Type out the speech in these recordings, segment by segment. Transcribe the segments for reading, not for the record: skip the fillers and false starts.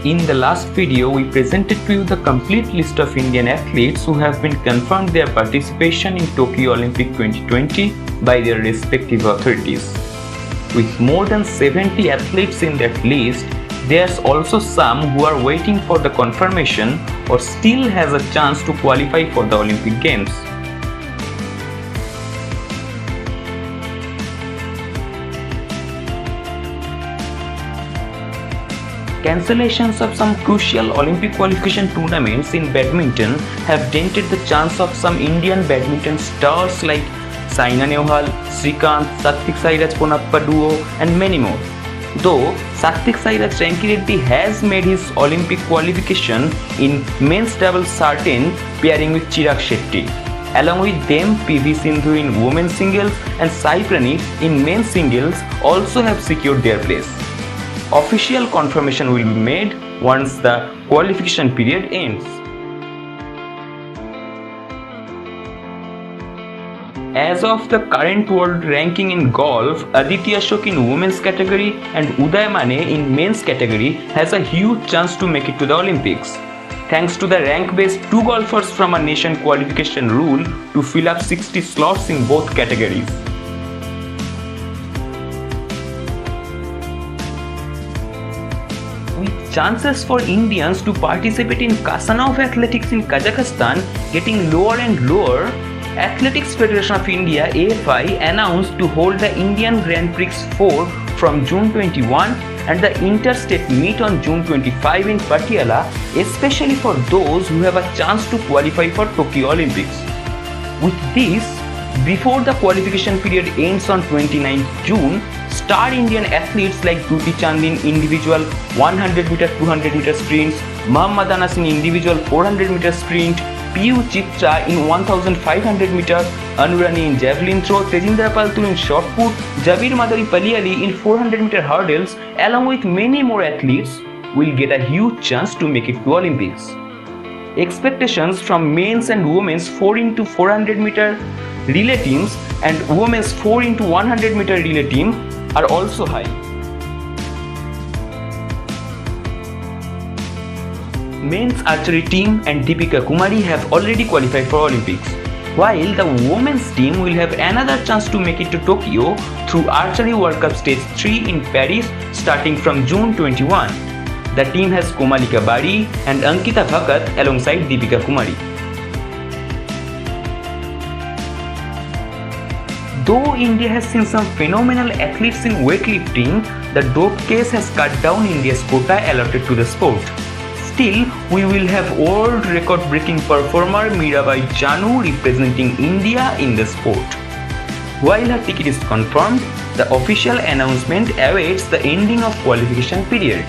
In the last video, we presented to you the complete list of Indian athletes who have been confirmed their participation in Tokyo Olympic 2020 by their respective authorities. With more than 70 athletes in that list, there's also some who are waiting for the confirmation or still has a chance to qualify for the Olympic Games. Cancellations of some crucial Olympic qualification tournaments in badminton have dented the chance of some Indian badminton stars like Saina Nehwal, Srikanth, Satvik Sairaj Ponnappa duo and many more. Though Satvik Sairaj Rankireddy has made his Olympic qualification in men's doubles certain, pairing with Chirag Shetty. Along with them, PV Sindhu in women's singles and Sai Praneeth in men's singles also have secured their place. Official confirmation will be made once the qualification period ends. As of the current world ranking in golf, Aditya Ashok in women's category and Uday Mane in men's category has a huge chance to make it to the Olympics. Thanks to the rank-based 2 golfers from a nation qualification rule to fill up 60 slots in both categories. With chances for Indians to participate in Kasanov Athletics in Kazakhstan getting lower and lower, Athletics Federation of India AFI announced to hold the Indian Grand Prix 4 from June 21 and the interstate meet on June 25 in Patiala, especially for those who have a chance to qualify for Tokyo Olympics. With this, before the qualification period ends on 29 June, star Indian athletes like Duti Chand in individual 100-meter, 200-meter sprints, Muhammad Anas in individual 400-meter sprint, Piyu Chitra in 1500-meter, Anurani in javelin throw, Tejinder Paltul in shot put, Jabir Madari Paliali in 400-meter hurdles, along with many more athletes, will get a huge chance to make it to Olympics. Expectations from men's and women's 4x400-meter relay teams and women's 4x100-meter relay team are also high. Men's archery team and Deepika Kumari have already qualified for Olympics, while the women's team will have another chance to make it to Tokyo through Archery World Cup Stage 3 in Paris starting from June 21. The team has Komalika Bari and Ankita Bhagat alongside Deepika Kumari. Though India has seen some phenomenal athletes in weightlifting, the dope case has cut down India's quota allotted to the sport. Still, we will have world record-breaking performer Mirabai Janu representing India in the sport. While her ticket is confirmed, the official announcement awaits the ending of qualification period.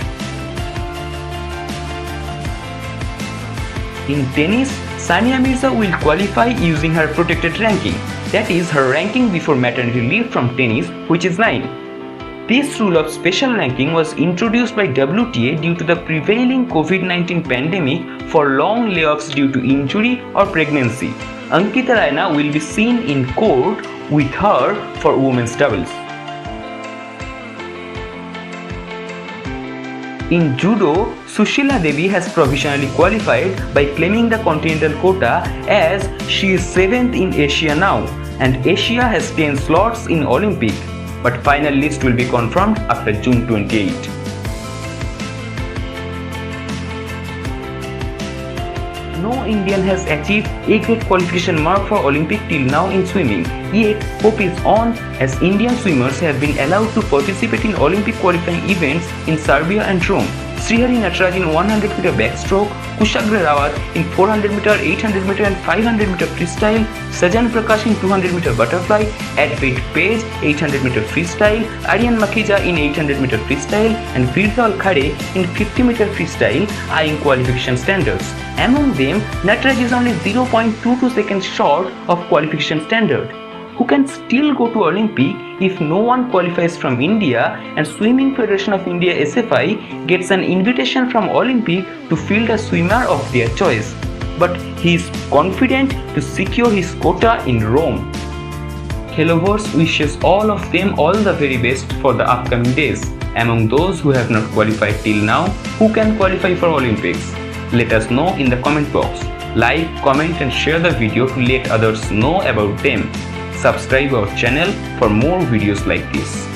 In tennis, Sania Mirza will qualify using her protected ranking, that is, her ranking before maternity leave from tennis, which is 9. This rule of special ranking was introduced by WTA due to the prevailing COVID-19 pandemic for long layoffs due to injury or pregnancy. Ankita Raina will be seen in court with her for women's doubles. In judo, Sushila Devi has provisionally qualified by claiming the continental quota as she is 7th in Asia now, and Asia has 10 slots in Olympic. But final list will be confirmed after June 28. No Indian has achieved A-grade qualification mark for Olympic till now in swimming. Yet, hope is on as Indian swimmers have been allowed to participate in Olympic qualifying events in Serbia and Rome. Srihari Nataraj in 100-meter backstroke, Kushagra Rawat in 400-meter, 800-meter and 500-meter freestyle, Sajan Prakash in 200-meter butterfly, Advait Page 800-meter freestyle, Aryan Makhija in 800-meter freestyle and Virdal Khare in 50-meter freestyle eyeing qualification standards. Among them, Nataraj is only 0.22 seconds short of qualification standard. Who can still go to Olympic if no one qualifies from India, and Swimming Federation of India SFI gets an invitation from Olympic to field a swimmer of their choice. But he is confident to secure his quota in Rome. Helloverse wishes all of them all the very best for the upcoming days. Among those who have not qualified till now, who can qualify for Olympics? Let us know in the comment box. Like, comment and share the video to let others know about them. Subscribe our channel for more videos like this.